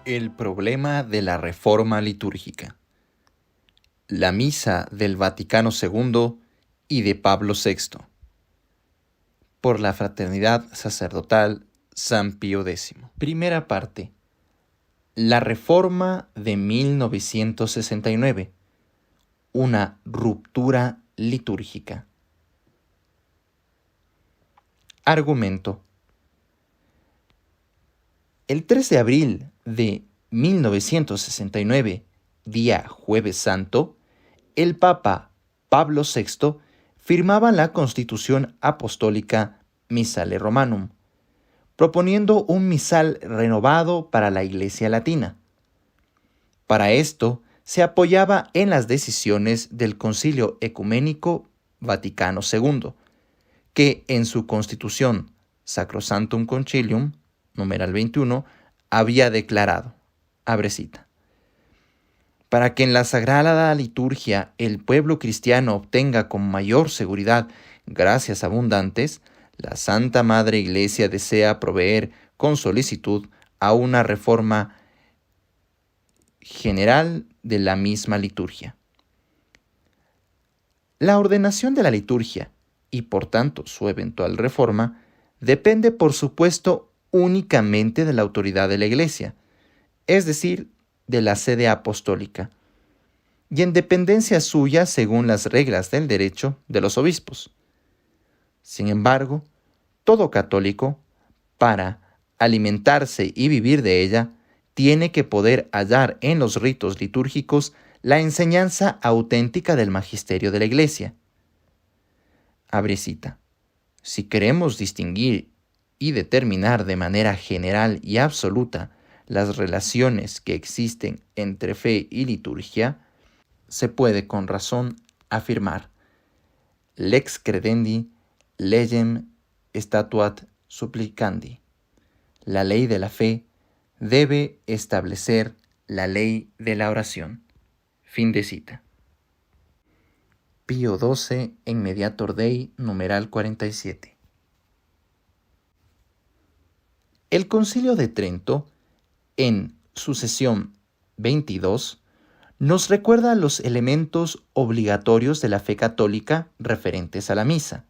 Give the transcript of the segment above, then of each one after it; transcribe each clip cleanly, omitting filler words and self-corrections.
El problema de la reforma litúrgica. La misa del Vaticano II y de Pablo VI. Por la Fraternidad Sacerdotal San Pío X. Primera parte. La reforma de 1969. Una ruptura litúrgica. Argumento. El 3 de abril de 1969, día Jueves Santo, el Papa Pablo VI firmaba la Constitución Apostólica Missale Romanum, proponiendo un misal renovado para la Iglesia Latina. Para esto, se apoyaba en las decisiones del Concilio Ecuménico Vaticano II, que en su Constitución Sacrosanctum Concilium, numeral 21, había declarado, abre cita, para que en la sagrada liturgia el pueblo cristiano obtenga con mayor seguridad gracias abundantes, la Santa Madre Iglesia desea proveer con solicitud a una reforma general de la misma liturgia. La ordenación de la liturgia, y por tanto su eventual reforma, depende por supuesto únicamente de la autoridad de la Iglesia, es decir, de la sede apostólica, y en dependencia suya según las reglas del derecho de los obispos. Sin embargo, todo católico, para alimentarse y vivir de ella, tiene que poder hallar en los ritos litúrgicos la enseñanza auténtica del magisterio de la Iglesia. Abre cita. Si queremos distinguir y determinar de manera general y absoluta las relaciones que existen entre fe y liturgia, se puede con razón afirmar: lex credendi, legem statuat supplicandi. La ley de la fe debe establecer la ley de la oración. Fin de cita. Pío XII en Mediator Dei, numeral 47. El Concilio de Trento, en su sesión 22, nos recuerda los elementos obligatorios de la fe católica referentes a la misa.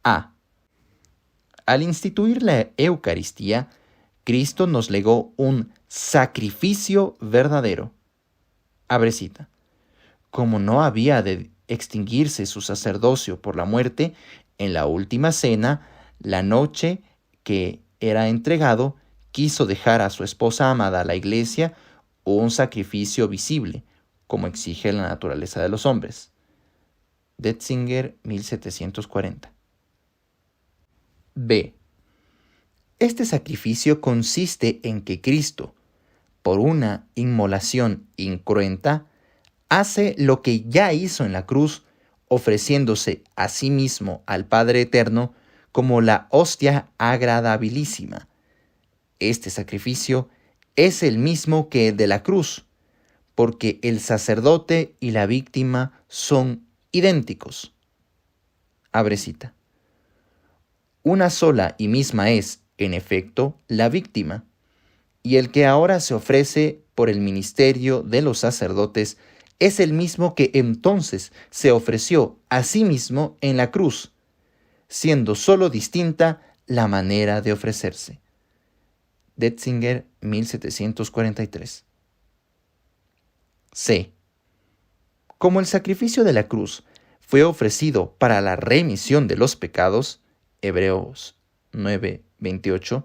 A. Al instituir la Eucaristía, Cristo nos legó un sacrificio verdadero. Abre cita. Como no había de extinguirse su sacerdocio por la muerte, en la última cena, la noche que era entregado, quiso dejar a su esposa amada, la Iglesia, un sacrificio visible, como exige la naturaleza de los hombres. Detzinger, 1740. B. Este sacrificio consiste en que Cristo, por una inmolación incruenta, hace lo que ya hizo en la cruz, ofreciéndose a sí mismo al Padre Eterno como la hostia agradabilísima. Este sacrificio es el mismo que el de la cruz, porque el sacerdote y la víctima son idénticos. Abre cita. Una sola y misma es, en efecto, la víctima, y el que ahora se ofrece por el ministerio de los sacerdotes es el mismo que entonces se ofreció a sí mismo en la cruz, siendo solo distinta la manera de ofrecerse. Detzinger, 1743. C. Como el sacrificio de la cruz fue ofrecido para la remisión de los pecados, Hebreos 9:28,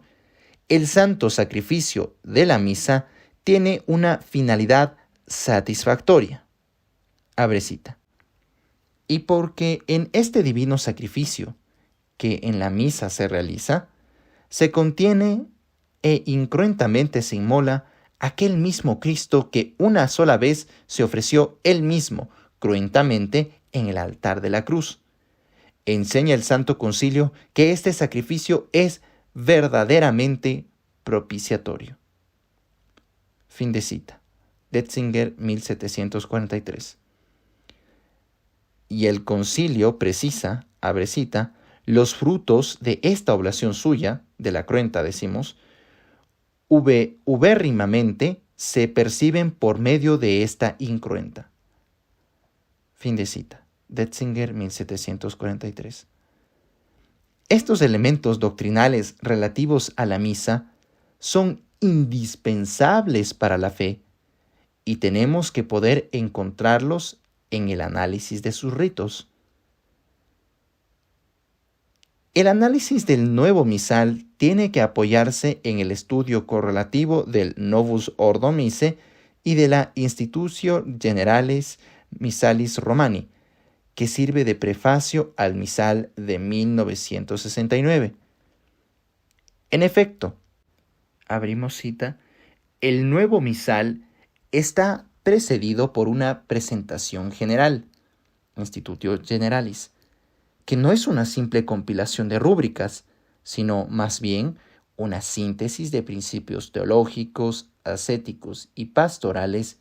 el santo sacrificio de la misa tiene una finalidad satisfactoria. Abre cita. Y porque en este divino sacrificio que en la misa se realiza, se contiene e incruentamente se inmola aquel mismo Cristo que una sola vez se ofreció él mismo cruentamente en el altar de la cruz. Enseña el Santo Concilio que este sacrificio es verdaderamente propiciatorio. Fin de cita. Detzinger, 1743. Y el concilio precisa, abre cita, los frutos de esta oblación suya, de la cruenta decimos, ubérrimamente se perciben por medio de esta incruenta. Fin de cita. Detzinger, 1743. Estos elementos doctrinales relativos a la misa son indispensables para la fe y tenemos que poder encontrarlos en el análisis de sus ritos. El análisis del nuevo misal tiene que apoyarse en el estudio correlativo del Novus Ordo Missae y de la Institutio Generalis Missalis Romani, que sirve de prefacio al misal de 1969. En efecto, abrimos cita, el nuevo misal está precedido por una presentación general, Institutio Generalis, que no es una simple compilación de rúbricas, sino más bien una síntesis de principios teológicos, ascéticos y pastorales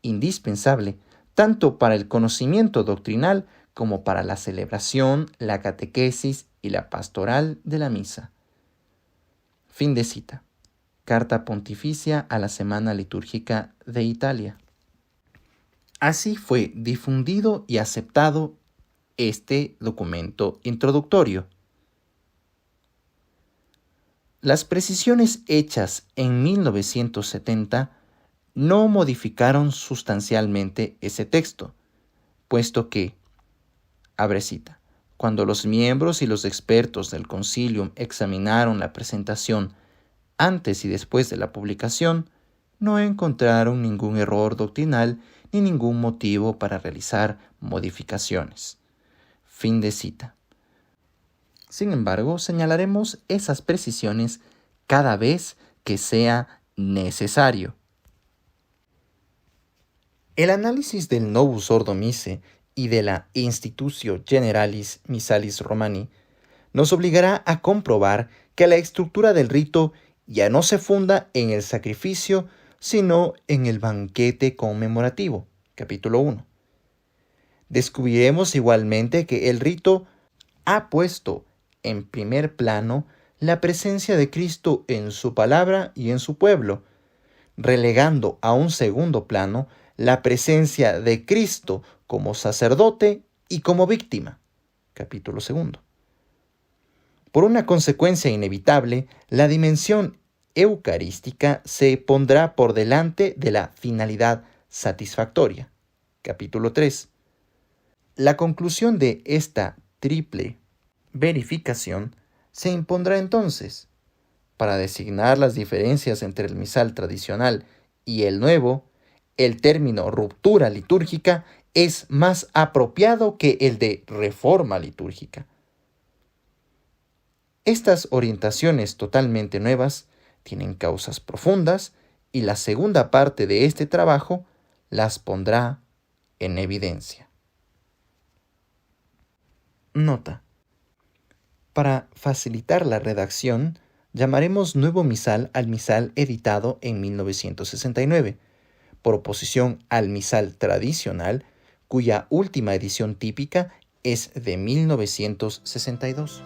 indispensable tanto para el conocimiento doctrinal como para la celebración, la catequesis y la pastoral de la misa. Fin de cita. Carta Pontificia a la Semana Litúrgica de Italia. Así fue difundido y aceptado este documento introductorio. Las precisiones hechas en 1970 no modificaron sustancialmente ese texto, puesto que, abre cita, cuando los miembros y los expertos del concilium examinaron la presentación antes y después de la publicación, no encontraron ningún error doctrinal ni ningún motivo para realizar modificaciones. Fin de cita. Sin embargo, señalaremos esas precisiones cada vez que sea necesario. El análisis del Novus Ordo Missae y de la Institutio Generalis Missalis Romani nos obligará a comprobar que la estructura del rito ya no se funda en el sacrificio, sino en el banquete conmemorativo, capítulo 1. Descubriremos igualmente que el rito ha puesto en primer plano la presencia de Cristo en su palabra y en su pueblo, relegando a un segundo plano la presencia de Cristo como sacerdote y como víctima. Capítulo 2. Por una consecuencia inevitable, la dimensión eucarística se pondrá por delante de la finalidad satisfactoria. Capítulo 3. La conclusión de esta triple verificación se impondrá entonces. Para designar las diferencias entre el misal tradicional y el nuevo, el término ruptura litúrgica es más apropiado que el de reforma litúrgica. Estas orientaciones totalmente nuevas tienen causas profundas y la segunda parte de este trabajo las pondrá en evidencia. Nota. Para facilitar la redacción, llamaremos nuevo misal al misal editado en 1969, por oposición al misal tradicional, cuya última edición típica es de 1962.